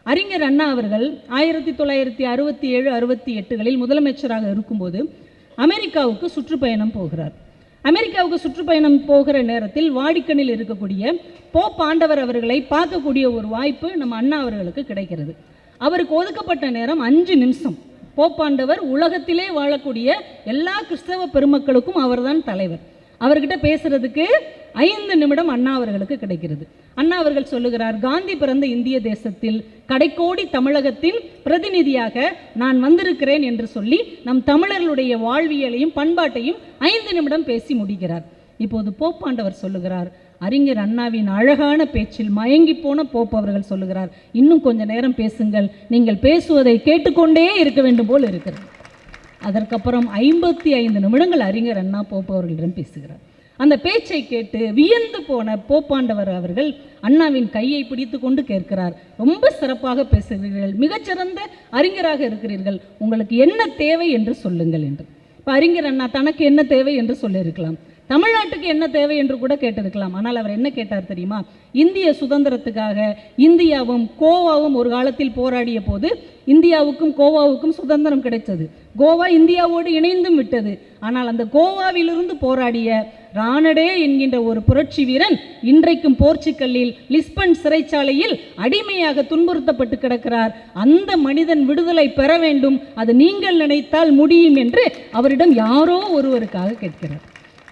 அறிஞர் அண்ணா அவர்கள் 1967, 68களில் முதலமைச்சராக இருக்கும்போது அமெரிக்காவுக்கு சுற்றுப்பயணம் போகிறார். அமெரிக்காவுக்கு சுற்றுப்பயணம் போகிற நேரத்தில் வாடிக்கனில் இருக்கக்கூடிய போப் ஆண்டவர் அவர்களை பார்க்கக்கூடிய ஒரு வாய்ப்பு நம்ம அண்ணா அவர்களுக்கு கிடைக்கிறது. அவருக்கு ஒதுக்கப்பட்ட நேரம் 5 நிமிஷம். போப்பாண்டவர் உலகத்திலே வாழக்கூடிய எல்லா கிறிஸ்தவ பெருமக்களுக்கும் அவர்தான் தலைவர். அவர்கிட்ட பேசுறதுக்கு 5 நிமிடம் அண்ணா அவர்களுக்கு கிடைக்கிறது. அண்ணா அவர்கள் சொல்லுகிறார், காந்தி பிறந்த இந்திய தேசத்தில் கடைக்கோடி தமிழகத்தின் பிரதிநிதியாக நான் வந்திருக்கிறேன் என்று சொல்லி நம் தமிழர்களுடைய வாழ்வியலையும் பண்பாட்டையும் 5 நிமிடம் பேசி முடிக்கிறார். இப்போது போப்பாண்டவர் சொல்லுகிறார், அறிஞர் அண்ணாவின் அழகான பேச்சில் மயங்கி போன போப் அவர்கள் சொல்லுகிறார், இன்னும் கொஞ்ச நேரம் பேசுங்கள், நீங்கள் பேசுவதை கேட்டுக்கொண்டே இருக்க வேண்டும் போல் இருக்கிறது. அதற்கப்புறம் 55 நிமிடங்கள் அறிஞர் அண்ணா போப் அவர்களிடம் பேசுகிறார். அந்த பேச்சை கேட்டு வியந்து போன போப்பாண்டவர் அவர்கள் அண்ணாவின் கையை பிடித்து கொண்டு கேட்கிறார், ரொம்ப சிறப்பாக பேசுகிறீர்கள், மிகச்சிறந்த அறிஞராக இருக்கிறீர்கள், உங்களுக்கு என்ன தேவை என்று சொல்லுங்கள் என்று. இப்போ அறிஞர் அண்ணா தனக்கு என்ன தேவை என்று சொல்லியிருக்கலாம், தமிழ்நாட்டுக்கு என்ன தேவை என்று கூட கேட்டிருக்கலாம். ஆனால் அவர் என்ன கேட்டார் தெரியுமா? இந்திய சுதந்திரத்துக்காக இந்தியாவும் கோவாவும் ஒரு காலத்தில் போராடிய போது இந்தியாவுக்கும் கோவாவுக்கும் சுதந்திரம் கிடைத்தது. கோவா இந்தியாவோடு இணைந்தும் விட்டது. ஆனால் அந்த கோவாவிலிருந்து போராடிய ரானடே என்கின்ற ஒரு புரட்சி வீரன் இன்றைக்கும் போர்ச்சுகல்லில் லிஸ்பன் சிறைச்சாலையில் அடிமையாக துன்புறுத்தப்பட்டு கிடக்கிறார். அந்த மனிதன் விடுதலை பெற வேண்டும், அது நீங்கள் நினைத்தால் முடியும் என்று அவரிடம் யாரோ ஒருவருக்காக கேட்கிறார்.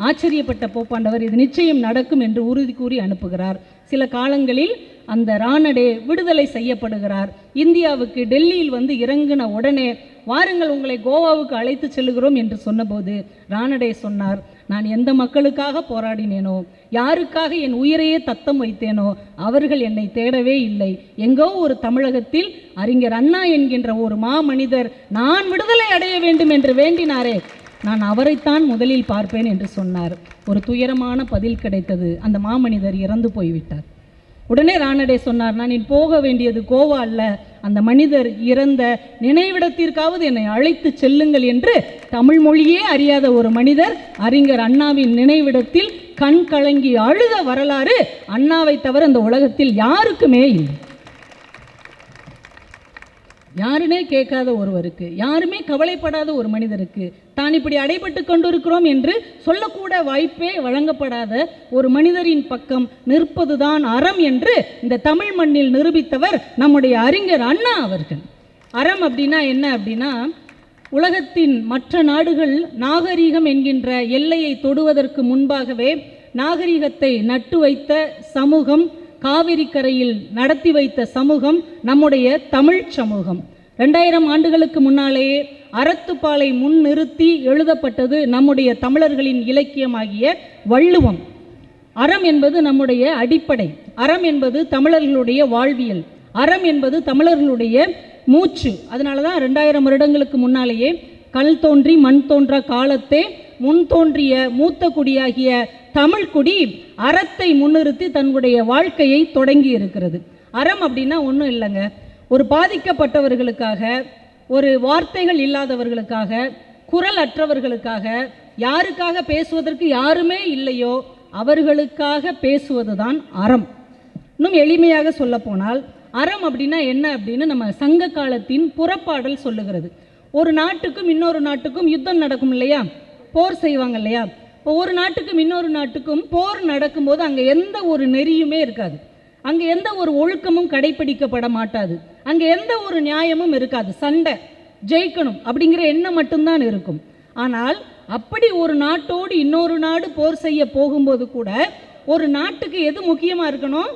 ஆச்சரியப்பட்ட போப்பாண்டவர் இது நிச்சயம் நடக்கும் என்று உறுதி கூறி அனுப்புகிறார். சில காலங்களில் அந்த ரானடே விடுதலை செய்யப்படுகிறார். இந்தியாவுக்கு டெல்லியில் வந்து இறங்கின உடனே வாருங்கள் உங்களை கோவாவுக்கு அழைத்து செல்கிறோம் என்று சொன்னபோது ரானடே சொன்னார், நான் எந்த மக்களுக்காக போராடினேனோ, யாருக்காக என் உயிரையே தத்தம் வைத்தேனோ அவர்கள் என்னை தேடவே இல்லை. எங்கோ ஒரு தமிழகத்தில் அறிஞர் அண்ணா என்கின்ற ஒரு மாமனிதர் நான் விடுதலை அடைய வேண்டும் என்று வேண்டினாரே, நான் அவரைத்தான் முதலில் பார்ப்பேன் என்று சொன்னார். ஒரு துயரமான பதில் கிடைத்தது. அந்த மாமனிதர் இறந்து போய்விட்டார். உடனே ரானடே சொன்னார், நான் இனி போக வேண்டியது கோவா அல்ல, அந்த மனிதர் இறந்த நினைவிடத்திற்காவது என்னை அழைத்து செல்லுங்கள் என்று தமிழ் மொழியே அறியாத ஒரு மனிதர் அறிஞர் அண்ணாவின் நினைவிடத்தில் கண் கலங்கி அழுத வரலாறு அண்ணாவை தவிர இந்த உலகத்தில் யாருக்குமே இல்லை. யாருமே கேட்காத ஒருவருக்கு, யாருமே கவலைப்படாத ஒரு மனிதருக்கு, தான் இப்படி அடைபட்டு கொண்டிருக்கிறோம் என்று சொல்லக்கூட வாய்ப்பே வழங்கப்படாத ஒரு மனிதரின் பக்கம் நிற்பதுதான் அறம் என்று இந்த தமிழ் மண்ணில் நிரூபித்தவர் நம்முடைய அறிஞர் அண்ணா அவர்கள். அறம் அப்படின்னா என்ன அப்படின்னா, உலகத்தின் மற்ற நாடுகள் நாகரீகம் என்கின்ற எல்லையை தொடுவதற்கு முன்பாகவே நாகரீகத்தை நட்டு வைத்த சமூகம், காவிரி கரையில் நடத்தி வைத்த சமூகம் நம்முடைய தமிழ் சமூகம். 2000 ஆண்டுகளுக்கு முன்னாலேயே அறத்துப்பாலை முன்னிறுத்தி எழுதப்பட்டது நம்முடைய தமிழர்களின் இலக்கியமாகிய வள்ளுவம். அறம் என்பது நம்முடைய அடிப்படை. அறம் என்பது தமிழர்களுடைய வாழ்வியல். அறம் என்பது தமிழர்களுடைய மூச்சு. அதனால தான் 2000 வருடங்களுக்கு முன்னாலேயே கல் தோன்றி மண் தோன்றா காலத்தே முன் தோன்றிய மூத்த குடியாகிய தமிழ்குடி அறத்தை முன்னிறுத்தி தன்னுடைய வாழ்க்கையை தொடங்கி இருக்கிறது. அறம் அப்படின்னா ஒன்றும் இல்லைங்க, ஒரு பாதிக்கப்பட்டவர்களுக்காக, ஒரு வார்த்தைகள் இல்லாதவர்களுக்காக, குரல் அற்றவர்களுக்காக, யாருக்காக பேசுவதற்கு யாருமே இல்லையோ அவர்களுக்காக பேசுவதுதான் அறம். இன்னும் எளிமையாக சொல்ல போனால் அறம் அப்படின்னா என்ன அப்படின்னு நம்ம சங்க காலத்தின் புறப்பாடல் சொல்லுகிறது. ஒரு நாட்டுக்கும் இன்னொரு நாட்டுக்கும் யுத்தம் நடக்கும் இல்லையா, போர் செய்வாங்க இல்லையா. இப்போ ஒரு நாட்டுக்கும் இன்னொரு நாட்டுக்கும் போர் நடக்கும்போது அங்கே எந்த ஒரு நெறியுமே இருக்காது, அங்கே எந்த ஒரு ஒழுக்கமும் கடைபிடிக்கப்பட மாட்டாது, அங்கே எந்த ஒரு நியாயமும் இருக்காது. சண்டை ஜெயிக்கணும் அப்படிங்கிற எண்ணம் மட்டும்தான் இருக்கும். ஆனால் அப்படி ஒரு நாட்டோடு இன்னொரு நாடு போர் செய்ய போகும்போது கூட ஒரு நாட்டுக்கு எது முக்கியமாக இருக்கணும்?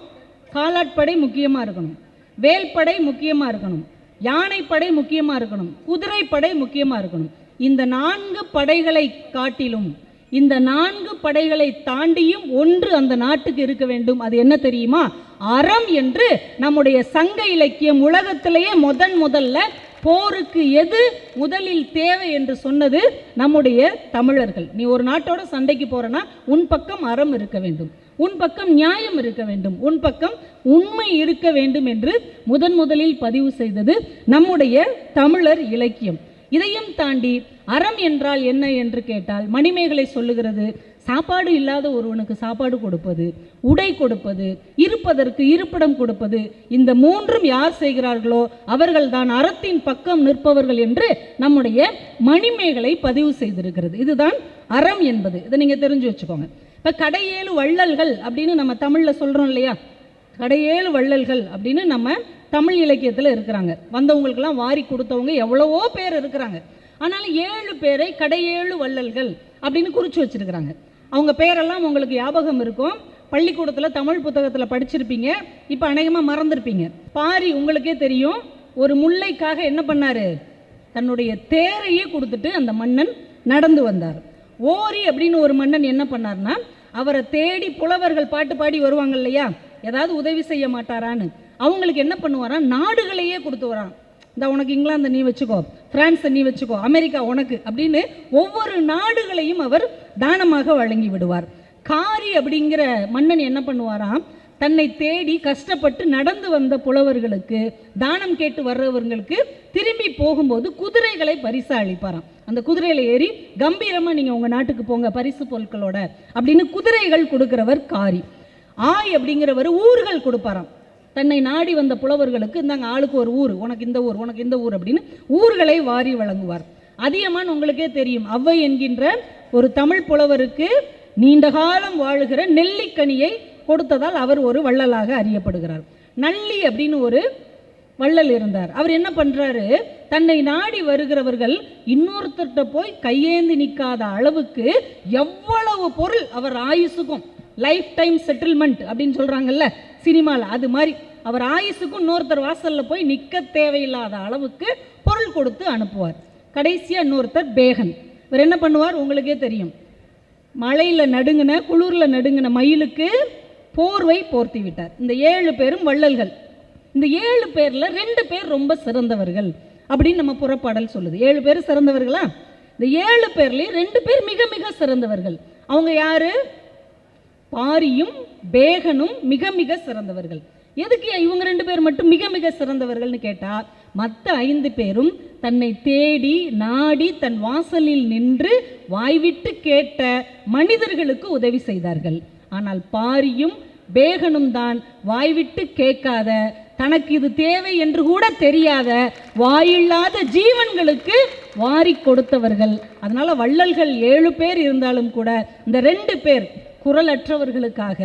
காலாட்படை முக்கியமாக இருக்கணும், வேல்படை முக்கியமாக இருக்கணும், யானைப்படை முக்கியமாக இருக்கணும், குதிரைப்படை முக்கியமாக இருக்கணும். இந்த 4 படைகளை காட்டிலும், இந்த 4 படைகளை தாண்டியும் ஒன்று அந்த நாட்டுக்கு இருக்க வேண்டும். அது என்ன தெரியுமா? அறம் என்று நம்முடைய சங்க இலக்கியம் உலகத்திலேயே முதல்ல போருக்கு எது முதலில் தேவை என்று சொன்னது நம்முடைய தமிழர்கள். நீ ஒரு நாட்டோட சண்டைக்கு போறனா உன் பக்கம் அறம் இருக்க வேண்டும், உன் பக்கம் நியாயம் இருக்க வேண்டும், உன் பக்கம் உண்மை இருக்க வேண்டும் என்று முதலில் பதிவு செய்தது நம்முடைய தமிழர் இலக்கியம். இதையும் தாண்டி அறம் என்றால் என்ன என்று கேட்டால் மணிமேகலை சொல்லுகிறது, சாப்பாடு இல்லாத ஒருவனுக்கு சாப்பாடு கொடுப்பது, உடை கொடுப்பது, இருப்பதற்கு இருப்பிடம் கொடுப்பது, இந்த மூன்றும் யார் செய்கிறார்களோ அவர்கள்தான் அறத்தின் பக்கம் நிற்பவர்கள் என்று நம்முடைய மணிமேகலை பதிவு செய்திருக்கிறது. இதுதான் அறம் என்பது. இதை நீங்கள் தெரிஞ்சு வச்சுக்கோங்க. இப்போ கடையேழு வள்ளல்கள் அப்படின்னு நம்ம தமிழில் சொல்கிறோம் இல்லையா, கடையேழு வள்ளல்கள் அப்படின்னு நம்ம தமிழ் இலக்கியத்தில் இருக்கிறாங்க. வந்தவங்களுக்கெல்லாம் வாரி கொடுத்தவங்க எவ்வளவோ பேர் இருக்கிறாங்க. ஆனாலும் 7 பேரை கடையேழு வள்ளல்கள் அப்படின்னு குறித்து வச்சிருக்கிறாங்க. அவங்க பேரெல்லாம் உங்களுக்கு ஞாபகம் இருக்கும், பள்ளிக்கூடத்தில் தமிழ் புத்தகத்தில் படிச்சிருப்பீங்க, இப்போ அநேகமாக மறந்துருப்பீங்க. பாரி உங்களுக்கே தெரியும், ஒரு முல்லைக்காக என்ன பண்ணார், தன்னுடைய தேரையே கொடுத்துட்டு அந்த மன்னன் நடந்து வந்தார். ஓரி அப்படின்னு ஒரு மன்னன் என்ன பண்ணார்னா, அவரை தேடி புலவர்கள் பாட்டு பாடி வருவாங்க இல்லையா, ஏதாவது உதவி செய்ய மாட்டாரான்னு, அவங்களுக்கு என்ன பண்ணுவாரா, நாடுகளையே கொடுத்து வரான். இந்த உனக்கு இங்கிலாந்தை நீ வச்சுக்கோ, பிரான்ஸை நீ வச்சுக்கோ, அமெரிக்கா உனக்கு அப்படின்னு ஒவ்வொரு நாடுகளையும் அவர் தானமாக வழங்கி விடுவார். காரி அப்படிங்கிற மன்னன் என்ன பண்ணுவாராம், தன்னை தேடி கஷ்டப்பட்டு நடந்து வந்த புலவர்களுக்கு, தானம் கேட்டு வர்றவர்களுக்கு திரும்பி போகும்போது குதிரைகளை பரிசா அளிப்பாராம். அந்த குதிரையில் ஏறி கம்பீரமாக நீங்கள் உங்கள் நாட்டுக்கு போங்க பரிசு பொருட்களோட அப்படின்னு குதிரைகள் கொடுக்கிறவர் காரி. ஆய் அப்படிங்கிறவர் ஊர்கள் கொடுப்பாராம். தன்னை நாடி வந்த புலவர்களுக்கு இந்தாங்க ஆளுக்கு ஒரு ஊர், உனக்கு இந்த ஊர், உனக்கு இந்த ஊர் அப்படின்னு ஊர்களை வாரி வழங்குவார். அதியமான் உங்களுக்கே தெரியும், ஔவை என்கின்ற ஒரு தமிழ் புலவருக்கு நீண்ட காலம் வாழுகிற நெல்லிக்கனியை கொடுத்ததால் அவர் ஒரு வள்ளலாக அறியப்படுகிறார். நள்ளி அப்படின்னு ஒரு வள்ளல் இருந்தார். அவர் என்ன பண்ணுறாரு, தன்னை நாடி வருகிறவர்கள் இன்னொருத்தர்கிட்ட போய் கையேந்தி நிற்காத அளவுக்கு எவ்வளவு பொருள், அவர் ஆயுசுக்கும் லைஃப் டைம் செட்டில்மெண்ட் அப்படின்னு சொல்கிறாங்கல்ல சினிமாவில், அது மாதிரி அவர் ஆயுசுக்கும் இன்னொருத்தர் வாசலில் போய் நிற்க தேவையில்லாத அளவுக்கு பொருள் கொடுத்து அனுப்புவார். கடைசியாக இன்னொருத்தர் பேகன். இவர் என்ன பண்ணுவார் உங்களுக்கே தெரியும், மழையில் நடுங்கின குளிரில் நடுங்கின மயிலுக்கு போர்வை போர்த்தி விட்டார். இந்த 7 பேரும் வள்ளல்கள். இந்த 7 பேரில் 2 பேர் ரொம்ப சிறந்தவர்கள் அப்படின்னு நம்ம புறப்பாடல் சொல்லுது. 7 பேர் சிறந்தவர்களா? இந்த 7 பேர்லேயும் 2 பேர் மிக மிக சிறந்தவர்கள். அவங்க யாரு? பாரியும் பேகனும் மிக மிக சிறந்தவர்கள். எதுக்கு இவங்க 2 பேர் மட்டும் மிக மிக சிறந்தவர்கள்னு கேட்டால், மற்ற 5 பேரும் தன்னை தேடி நாடி தன் வாசலில் நின்று வாய்விட்டு கேட்ட மனிதர்களுக்கு உதவி செய்தார்கள். ஆனால் பாரியும் பேகனும் தான் வாய்விட்டு கேட்காத, தனக்கு இது தேவை என்று கூட தெரியாத வாயில்லாத ஜீவன்களுக்கு வாரி கொடுத்தவர்கள். அதனால வள்ளல்கள் 7 பேர் இருந்தாலும் கூட இந்த 2 பேர் குரலற்றவர்களுக்காக,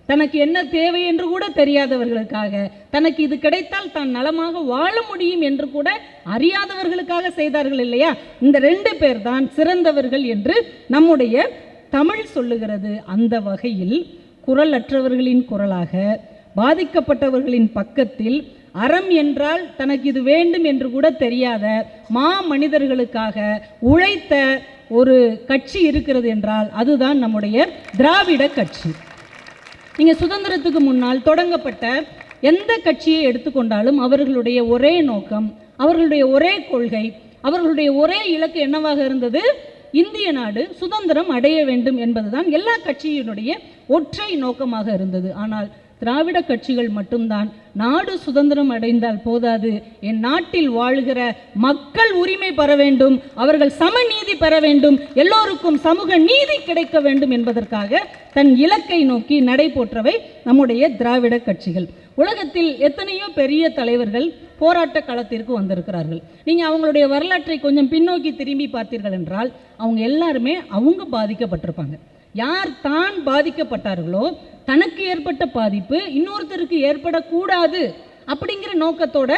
தனக்கு என்ன தேவை என்று கூட தெரியாதவர்களுக்காக, தனக்கு இது கிடைத்தால் தான் நலமாக வாழ முடியும் என்று கூட அறியாதவர்களுக்காக செய்தார்கள் இல்லையா, இந்த 2 பேர் தான் சிறந்தவர்கள் என்று நம்முடைய தமிழ் சொல்லுகிறது. அந்த வகையில் குரலற்றவர்களின் குரலாக, பாதிக்கப்பட்டவர்களின் பக்கத்தில், அறம் என்றால் தனக்கு இது வேண்டும் என்று கூட தெரியாத மனிதர்களுக்காக உழைத்த ஒரு கட்சி இருக்கிறது என்றால் அதுதான் நம்முடைய திராவிட கட்சி. நீங்கள் சுதந்திரத்துக்கு முன்னால் தொடங்கப்பட்ட எந்த கட்சியை எடுத்துக்கொண்டாலும் அவர்களுடைய ஒரே நோக்கம், அவர்களுடைய ஒரே கொள்கை, அவர்களுடைய ஒரே இலக்கு என்னவாக இருந்தது? இந்திய நாடு சுதந்திரம் அடைய வேண்டும் என்பதுதான் எல்லா கட்சியினுடைய ஒற்றை நோக்கமாக இருந்தது. ஆனால் திராவிட கட்சிகள் மட்டும்தான் நாடு சுதந்திரம் அடைந்தால் போதாது, என் நாட்டில் வாழ்கிற மக்கள் உரிமை பெற வேண்டும், அவர்கள் சமநீதி பெற வேண்டும், எல்லோருக்கும் சமூக நீதி கிடைக்க வேண்டும் என்பதற்காக தன் இலக்கை நோக்கி நடை போற்றவை நம்முடைய திராவிட கட்சிகள். உலகத்தில் எத்தனையோ பெரிய தலைவர்கள் போராட்ட களத்திற்கு வந்திருக்கிறார்கள். நீங்கள் அவங்களுடைய வரலாற்றை கொஞ்சம் பின்னோக்கி திரும்பி பார்த்தீர்கள் என்றால் அவங்க எல்லாருமே அவங்க பாதிக்கப்பட்டிருப்பாங்க. யார் தான் பாதிக்கப்பட்டார்களோ, தனக்கு ஏற்பட்ட பாதிப்பு இன்னொருத்தருக்கு ஏற்படக்கூடாது அப்படிங்கிற நோக்கத்தோட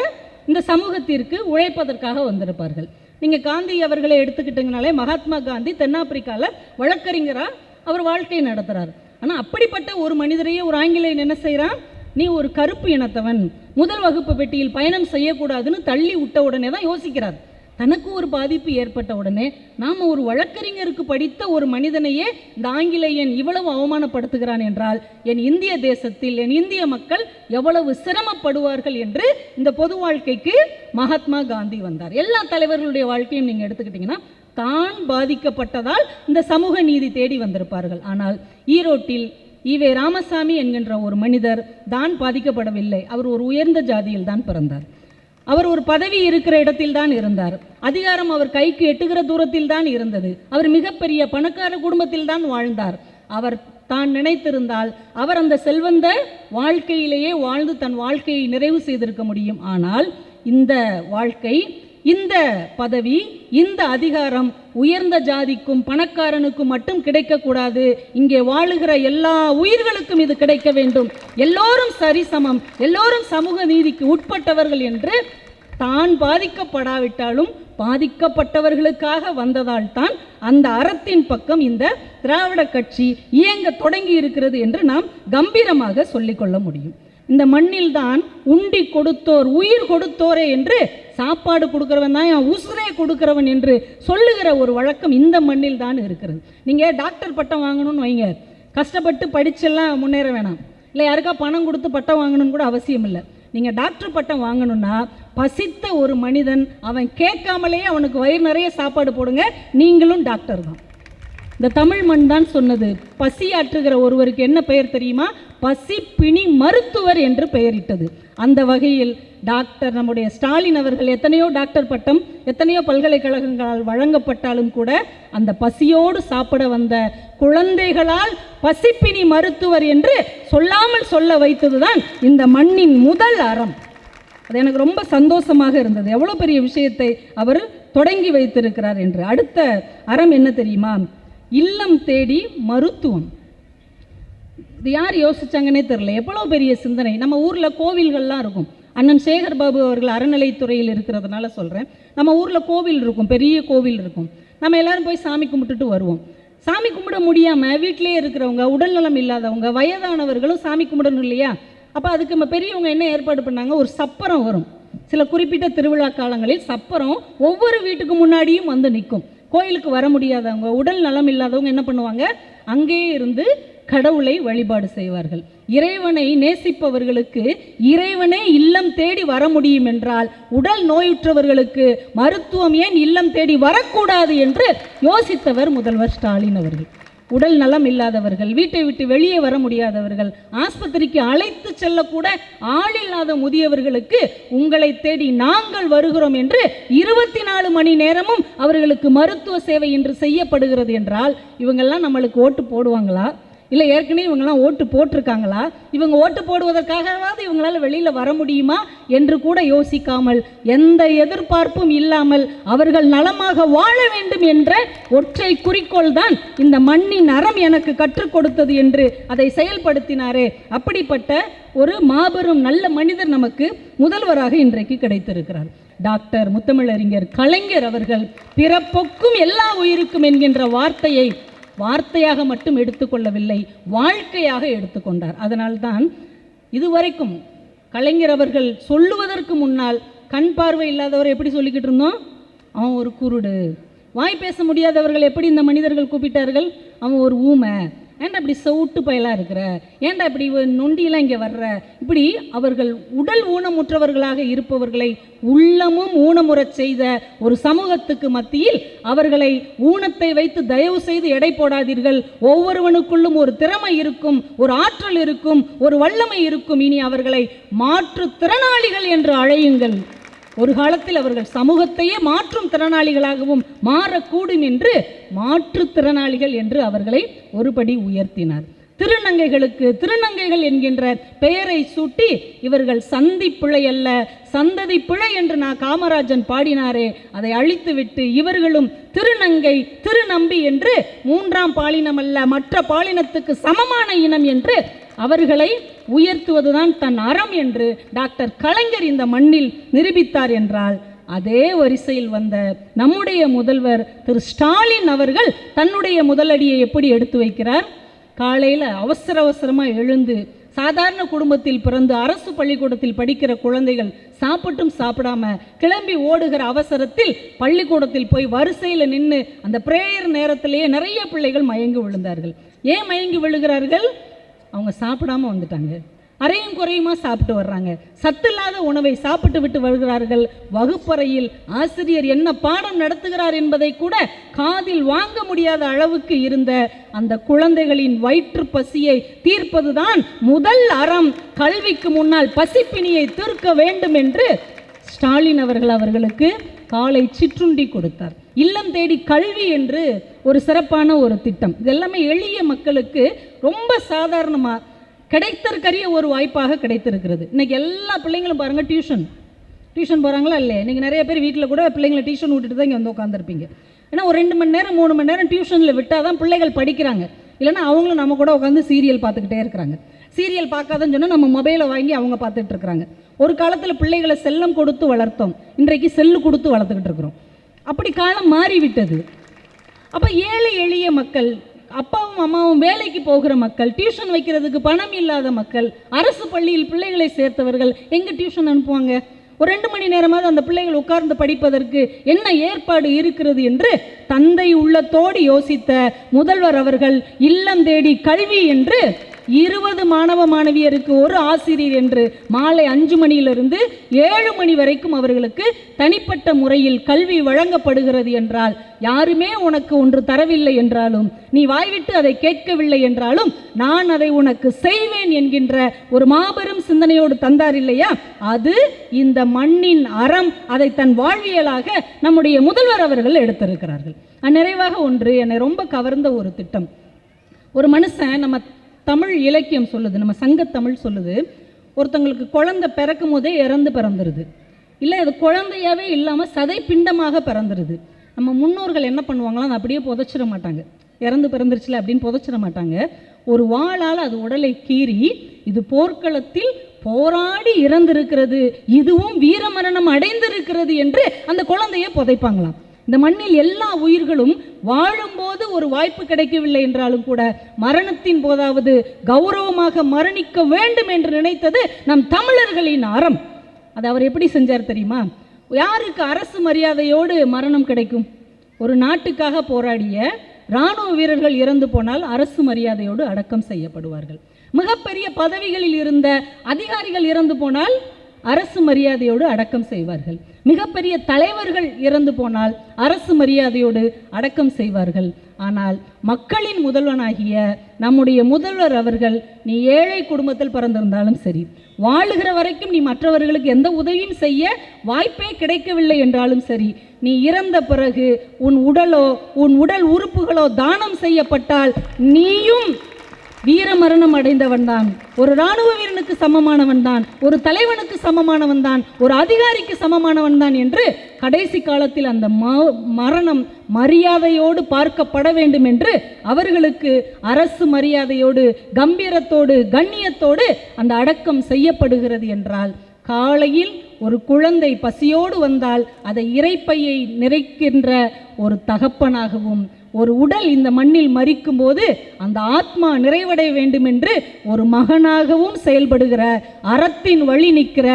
இந்த சமூகத்திற்கு உழைப்பதற்காக வந்திருப்பார்கள். நீங்கள் காந்தி அவர்களை எடுத்துக்கிட்டீங்கனாலே, மகாத்மா காந்தி தென்னாப்பிரிக்காவில் வழக்கறிஞராக அவர் வாழ்க்கையை நடத்துகிறார். ஆனால் அப்படிப்பட்ட ஒரு மனிதரையே ஒரு ஆங்கிலேயன் என்ன செய்கிறான், நீ ஒரு கருப்பு இனத்தவன், முதல் வகுப்பு பெட்டியில் பயணம் செய்யக்கூடாதுன்னு தள்ளி விட்ட உடனே தான் யோசிக்கிறார். தனக்கு ஒரு பாதிப்பு ஏற்பட்ட உடனே நாம் ஒரு வழக்கறிஞருக்கு படித்த ஒரு மனிதனையே இந்த ஆங்கிலேயன் இவ்வளவு அவமானப்படுத்துகிறான் என்றால் என் இந்திய தேசத்தில் என் இந்திய மக்கள் எவ்வளவு சிரமப்படுவார்கள் என்று இந்த பொது வாழ்க்கைக்கு மகாத்மா காந்தி வந்தார். எல்லா தலைவர்களுடைய வாழ்க்கையும் நீங்கள் எடுத்துக்கிட்டிங்கன்னா தான் பாதிக்கப்பட்டதால் இந்த சமூக நீதி தேடி வந்திருப்பார்கள். ஆனால் ஈரோட்டில் ஈவே ராமசாமி என்கின்ற ஒரு மனிதர் தான் பாதிக்கப்படவில்லை. அவர் ஒரு உயர்ந்த ஜாதியில் தான் பிறந்தார். அவர் ஒரு பதவி இருக்கிற இடத்தில் தான் இருந்தார். அதிகாரம் அவர் கைக்கு எட்டுகிற தூரத்தில் தான் இருந்தது. அவர் மிகப்பெரிய பணக்கார குடும்பத்தில் தான் வாழ்ந்தார். அவர் தான் நினைத்திருந்தால் அவர் அந்த செல்வந்த வாழ்க்கையிலேயே வாழ்ந்து தன் வாழ்க்கையை நிறைவு செய்திருக்க முடியும். ஆனால் இந்த வாழ்க்கை, இந்த பதவி, இந்த அதிகாரம் உயர்ந்த ஜாதிக்கும் பணக்காரனுக்கும் மட்டும் கிடைக்கக்கூடாது. இங்கே வாழுகிற எல்லா உயிர்களுக்கும் இது கிடைக்க வேண்டும். எல்லோரும் சரிசமம், எல்லோரும் சமூக நீதிக்கு உட்பட்டவர்கள் என்று தான் பாதிக்கப்படாவிட்டாலும் பாதிக்கப்பட்டவர்களுக்காக வந்ததால் தான் அந்த அறத்தின் பக்கம் இந்த திராவிட கட்சி இயங்க தொடங்கி இருக்கிறது என்று நாம் கம்பீரமாக சொல்லிக்கொள்ள முடியும். இந்த மண்ணில் தான் உண்டி கொடுத்தோர் உயிர் கொடுத்தோரே என்று சாப்பாடு கொடுக்கிறவன் தான் உசுரே கொடுக்கிறவன் என்று சொல்லுகிற ஒரு வழக்கம் இந்த மண்ணில் தான் இருக்கிறது. நீங்கள் டாக்டர் பட்டம் வாங்கணும்னு வைங்க, கஷ்டப்பட்டு படிச்செல்லாம் முன்னேற வேணாம், இல்லை யாருக்கா பணம் கொடுத்து பட்டம் வாங்கணும்னு கூட அவசியம் இல்லை. நீங்கள் டாக்டர் பட்டம் வாங்கணும்னா பசித்த ஒரு மனிதன் அவன் கேட்காமலே அவனுக்கு வயிறு நிறைய சாப்பாடு போடுங்க, நீங்களும் டாக்டர் தான். இந்த தமிழ் மண் தான் சொன்னது. பசியாற்றுகிற ஒருவருக்கு என்ன பெயர் தெரியுமா? பசிப்பிணி மருத்துவர் என்று பெயரிட்டது. அந்த வகையில் டாக்டர் நம்முடைய ஸ்டாலின் அவர்கள் எத்தனையோ டாக்டர் பட்டம் எத்தனையோ பல்கலைக்கழகங்களால் வழங்கப்பட்டாலும் கூட அந்த பசியோடு சாப்பிட வந்த குழந்தைகளால் பசிப்பிணி மருத்துவர் என்று சொல்லாமல் சொல்ல வைத்ததுதான் இந்த மண்ணின் முதல் அறம். அது எனக்கு ரொம்ப சந்தோஷமாக இருந்தது. எவ்வளோ பெரிய விஷயத்தை அவர் தொடங்கி வைத்திருக்கிறார் என்று. அடுத்த அறம் என்ன தெரியுமா? இல்லம் தேடி மருத்துவம். இது யார் யோசிச்சாங்கன்னே தெரியல. எவ்வளோ பெரிய சிந்தனை. நம்ம ஊரில் கோவில்கள்லாம் இருக்கும். அண்ணன் சேகர் பாபு அவர்கள் அறநிலைத்துறையில் இருக்கிறதுனால சொல்கிறேன். நம்ம ஊரில் கோவில் இருக்கும், பெரிய கோவில் இருக்கும். நம்ம எல்லோரும் போய் சாமி கும்பிட்டுட்டு வருவோம். சாமி கும்பிட முடியாமல் வீட்டிலே இருக்கிறவங்க, உடல்நலம் இல்லாதவங்க, வயதானவர்களும் சாமி கும்பிடணும் இல்லையா? அப்போ அதுக்கு நம்ம பெரியவங்க என்ன ஏற்பாடு பண்ணாங்க? ஒரு சப்பரம் வரும். சில குறிப்பிட்ட திருவிழா காலங்களில் சப்பரம் ஒவ்வொரு வீட்டுக்கு முன்னாடியும் வந்து நிற்கும். கோயிலுக்கு வர முடியாதவங்க, உடல் நலம் இல்லாதவங்க என்ன பண்ணுவாங்க? அங்கேயே இருந்து கடவுளை வழிபாடு செய்வார்கள். இறைவனை நேசிப்பவர்களுக்கு இறைவனே இல்லம் தேடி வர முடியும் என்றால் உடல் நோயுற்றவர்களுக்கு மருத்துவம் ஏன் இல்லம் தேடி வரக்கூடாது என்று யோசித்தவர் முதல்வர் ஸ்டாலின் அவர்கள். உடல் நலம் இல்லாதவர்கள், வீட்டை விட்டு வெளியே வர முடியாதவர்கள், ஆஸ்பத்திரிக்கு அழைத்து செல்லக்கூட ஆள் இல்லாத முதியவர்களுக்கு உங்களை தேடி நாங்கள் வருகிறோம் என்று 24 மணி நேரமும் அவர்களுக்கு மருத்துவ சேவை இன்று செய்யப்படுகிறது என்றால் இவங்கெல்லாம் நம்மளுக்கு ஓட்டு போடுவாங்களா? இல்லை ஏற்கனவே இவங்கெல்லாம் ஓட்டு போட்டிருக்காங்களா? இவங்க ஓட்டு போடுவதற்காகவாவது இவங்களால் வெளியில் வர முடியுமா என்று கூட யோசிக்காமல், எந்த எதிர்பார்ப்பும் இல்லாமல் அவர்கள் நலமாக வாழ வேண்டும் என்ற ஒற்றை குறிக்கோள் தான் இந்த மண்ணின் அறம் எனக்கு கற்றுக் கொடுத்தது என்று அதை செயல்படுத்தினாரே. அப்படிப்பட்ட ஒரு மாபெரும் நல்ல மனிதர் நமக்கு முதல்வராக இன்றைக்கு கிடைத்திருக்கிறார். டாக்டர் முத்தமிழறிஞர் கலைஞர் அவர்கள் பிறப்பொக்கும் எல்லா உயிருக்கும் என்கின்ற வார்த்தையாக மட்டும் எடுத்துக்கொள்ளவில்லை, வாழ்க்கையாக எடுத்துக்கொண்டார். அதனால்தான் இதுவரைக்கும் கலைஞர் அவர்கள் சொல்லுவதற்கு முன்னால் கண் பார்வை இல்லாதவர் எப்படி சொல்லிக்கிட்டு இருந்தோம்? அவன் ஒரு குருடு. வாய் பேச முடியாதவர்கள் எப்படி இந்த மனிதர்கள் கூப்பிட்டார்கள்? அவன் ஒரு ஊமை. ஏன்டா இப்படி சவுட்டு பயலாக இருக்கிற, ஏன்டா இப்படி நொண்டியெல்லாம் இங்கே வர்ற, இப்படி அவர்கள் உடல் ஊனமுற்றவர்களாக இருப்பவர்களை உள்ளமும் ஊனமுறச் செய்த ஒரு சமூகத்துக்கு மத்தியில் அவர்களை ஊனத்தை வைத்து தயவு செய்து எடை போடாதீர்கள். ஒவ்வொருவனுக்குள்ளும் ஒரு திறமை இருக்கும், ஒரு ஆற்றல் இருக்கும், ஒரு வல்லமை இருக்கும். இனி அவர்களை மாற்றுத்திறனாளிகள் என்று அழையுங்கள். ஒரு காலத்தில் அவர்கள் சமூகத்தையே மாற்றும் திறனாளிகளாகவும் மாறக்கூடும் என்று மாற்றுத்திறனாளிகள் என்று அவர்களை ஒருபடி உயர்த்தினார். திருநங்கைகளுக்கு திருநங்கைகள் என்கின்ற பெயரை சூட்டி இவர்கள் சந்தி பிழை அல்ல சந்ததி பிழை என்று நான் காமராஜன் பாடினாரே, அதை அழித்துவிட்டு இவர்களும் திருநங்கை திருநம்பி என்று 3ஆம் பாலினம் அல்ல மற்ற பாலினத்துக்கு சமமான இனம் என்று அவர்களை உயர்த்துவதுதான் தன் அறம் என்று டாக்டர் கலைஞர் இந்த மண்ணில் நிரூபித்தார் என்றால், அதே வரிசையில் வந்த நம்முடைய முதல்வர் திரு ஸ்டாலின் அவர்கள் தன்னுடைய முதலடியை எப்படி எடுத்து வைக்கிறார்? காலையில் அவசரமாக எழுந்து, சாதாரண குடும்பத்தில் பிறந்து அரசு பள்ளிக்கூடத்தில் படிக்கிற குழந்தைகள் சாப்பிட்டும் சாப்பிடாம கிளம்பி ஓடுகிற அவசரத்தில் பள்ளிக்கூடத்தில் போய் வரிசையில் நின்று அந்த பிரேயர் நேரத்திலேயே நிறைய பிள்ளைகள் மயங்கி விழுந்தார்கள். ஏன் மயங்கி விழுகிறார்கள்? அவங்க சாப்பிடாம வந்துட்டாங்க. அரையும் குறையுமா சாப்பிட்டு வர்றாங்க. சத்தில்லாத உணவை சாப்பிட்டு விட்டு வருகிறார்கள். வகுப்பறையில் ஆசிரியர் என்ன பாடம் நடத்துகிறார் என்பதை கூட காதில் வாங்க முடியாத அளவுக்கு இருந்த அந்த குழந்தைகளின் வயிற்று பசியை தீர்ப்பதுதான் முதல் அறம். கல்விக்கு முன்னால் பசிப்பினியை தீர்க்க வேண்டும் என்று ஸ்டாலின் அவர்கள் அவர்களுக்கு காலை சிற்றுண்டி கொடுத்தார். இல்லம் தேடி கல்வி என்று ஒரு சிறப்பான ஒரு திட்டம். இது எல்லாமே எளிய மக்களுக்கு ரொம்ப சாதாரணமாக கிடைத்தற்கரிய ஒரு வாய்ப்பாக கிடைத்திருக்கிறது. இன்றைக்கி எல்லா பிள்ளைங்களும் பாருங்கள் டியூஷன் போகிறாங்களா இல்லையா? இன்றைக்கி நிறைய பேர் வீட்டில் கூட பிள்ளைங்களை டியூஷன் விட்டுட்டு தான் இங்கே வந்து உட்காந்துருப்பீங்க. ஏன்னா ஒரு 2 மணி நேரம் 3 மணி நேரம் டியூஷனில் விட்டால் தான் பிள்ளைகள் படிக்கிறாங்க. இல்லைன்னா அவங்களும் நம்ம கூட உட்காந்து சீரியல் பார்த்துக்கிட்டே இருக்கிறாங்க. சீரியல் பார்க்காதன்னு சொன்னால் நம்ம மொபைலை வாங்கி அவங்க பார்த்துட்டு இருக்கிறாங்க. ஒரு காலத்தில் பிள்ளைகளை செல்லம் கொடுத்து வளர்த்தோம், இன்றைக்கு செல்லு கொடுத்து வளர்த்துக்கிட்டு இருக்கிறோம். அப்படி காலம் மாறிவிட்டது. அப்போ ஏழை எளிய மக்கள், அப்பாவும் அம்மாவும் வேலைக்கு போகிற மக்கள், டியூஷன் வைக்கிறதுக்கு பணம் இல்லாத மக்கள், அரசு பள்ளியில் பிள்ளைகளை சேர்த்தவர்கள் எங்கே டியூஷன் அனுப்புவாங்க? ஒரு 2 மணி நேரமாவது அந்த பிள்ளைகள் உட்கார்ந்து படிப்பதற்கு என்ன ஏற்பாடு இருக்கிறது என்று தந்தை உள்ளத்தோடு யோசித்த முதல்வர் அவர்கள் இல்லம் தேடி கல்வி என்று 20 மாணவ மாணவியருக்கு ஒரு ஆசிரியர் என்று மாலை 5 மணியிலிருந்து 7 மணி வரைக்கும் அவர்களுக்கு தனிப்பட்ட முறையில் கல்வி வழங்கப்படுகிறது என்றால், யாருமே உனக்கு ஒன்று தரவில்லை என்றாலும், நீ வாய்விட்டு அதை கேட்கவில்லை என்றாலும், நான் அதை உனக்கு செய்வேன் என்கின்ற ஒரு மாபெரும் சிந்தனையோடு தந்தார் இல்லையா? அது இந்த மண்ணின் அறம். அதை தன் வாழ்வியலாக நம்முடைய முதல்வர் அவர்கள் எடுத்திருக்கிறார்கள். நிறைவாக ஒன்று என்னை ரொம்ப கவர்ந்த ஒரு திட்டம். ஒரு மனுஷன், நம்ம தமிழ் இலக்கியம் சொல்லுது, நம்ம சங்கத்தமிழ் சொல்லுது, ஒருத்தங்களுக்கு குழந்தை பிறக்கும் போதே இறந்து பிறந்துருது, இல்லை அது குழந்தையாவே இல்லாமல் சதை பிண்டமாக பிறந்துருது. நம்ம முன்னோர்கள் என்ன பண்ணுவாங்களோ அதை அப்படியே புதைச்சிட மாட்டாங்க. இறந்து பிறந்துருச்சுல அப்படின்னு புதைச்சிட மாட்டாங்க. ஒரு வாளால் அது உடலை கீறி, இது போர்க்களத்தில் போராடி இறந்திருக்கிறது, இதுவும் வீரமரணம் அடைந்திருக்கிறது என்று அந்த குழந்தையை புதைப்பாங்களாம். இந்த மண்ணில் எல்லா உயிர்களும் வாழும்போது ஒரு வாய்ப்பு கிடைக்கவில்லை என்றாலும் கூட மரணத்தின் போதாவது கௌரவமாக மரணிக்க வேண்டும் என்று நினைத்தது நம் தமிழர்களின் அறம். அது அவர் எப்படி செஞ்சார் தெரியுமா? யாருக்கு அரசு மரியாதையோடு மரணம் கிடைக்கும்? ஒரு நாட்டுக்காக போராடிய இராணுவ வீரர்கள் இறந்து போனால் அரசு மரியாதையோடு அடக்கம் செய்யப்படுவார்கள். மிகப்பெரிய பதவிகளில் இருந்த அதிகாரிகள் இறந்து போனால் அரசு மரியாதையோடு அடக்கம் செய்வார்கள். மிகப்பெரிய தலைவர்கள் இறந்து போனால் அரசு மரியாதையோடு அடக்கம் செய்வார்கள். ஆனால் மக்களின் முதல்வனாகிய நம்முடைய முதல்வர் அவர்கள், நீ ஏழை குடும்பத்தில் பிறந்திருந்தாலும் சரி, வாழுகிற வரைக்கும் நீ மற்றவர்களுக்கு எந்த உதவியும் செய்ய வாய்ப்பே கிடைக்கவில்லை என்றாலும் சரி, நீ இறந்த பிறகு உன் உடலோ உன் உடல் உறுப்புகளோ தானம் செய்யப்பட்டால் நீயும் வீரமரணம் அடைந்தவன் தான், ஒரு இராணுவ வீரனுக்கு சமமானவன் தான், ஒரு தலைவனுக்கு சமமானவன் தான், ஒரு அதிகாரிக்கு சமமானவன் தான் என்று கடைசி காலத்தில் அந்த மரணம் மரியாதையோடு பார்க்கப்பட வேண்டும் என்று அவர்களுக்கு அரசு மரியாதையோடு கம்பீரத்தோடு கண்ணியத்தோடு அந்த அடக்கம் செய்யப்படுகிறது என்றால், காலையில் ஒரு குழந்தை பசியோடு வந்தால் அதை இறைப்பையை நிறைக்கின்ற ஒரு தகப்பனாகவும், ஒரு உடல் இந்த மண்ணில் மரிக்கும் போது அந்த ஆத்மா நிறைவடைய வேண்டும் என்று ஒரு மகனாகவும் செயல்படுகிற, அறத்தின் வழி நிற்கிற,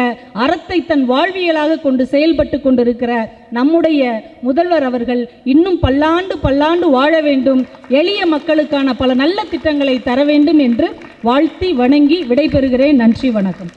அறத்தை தன் வாழ்வியலாக கொண்டு செயல்பட்டு கொண்டிருக்கிற நம்முடைய முதல்வர் அவர்கள் இன்னும் பல்லாண்டு வாழ வேண்டும், எளிய மக்களுக்கான பல நல்ல திட்டங்களை தர வேண்டும் என்று வாழ்த்தி வணங்கி விடைபெறுகிறேன். நன்றி, வணக்கம்.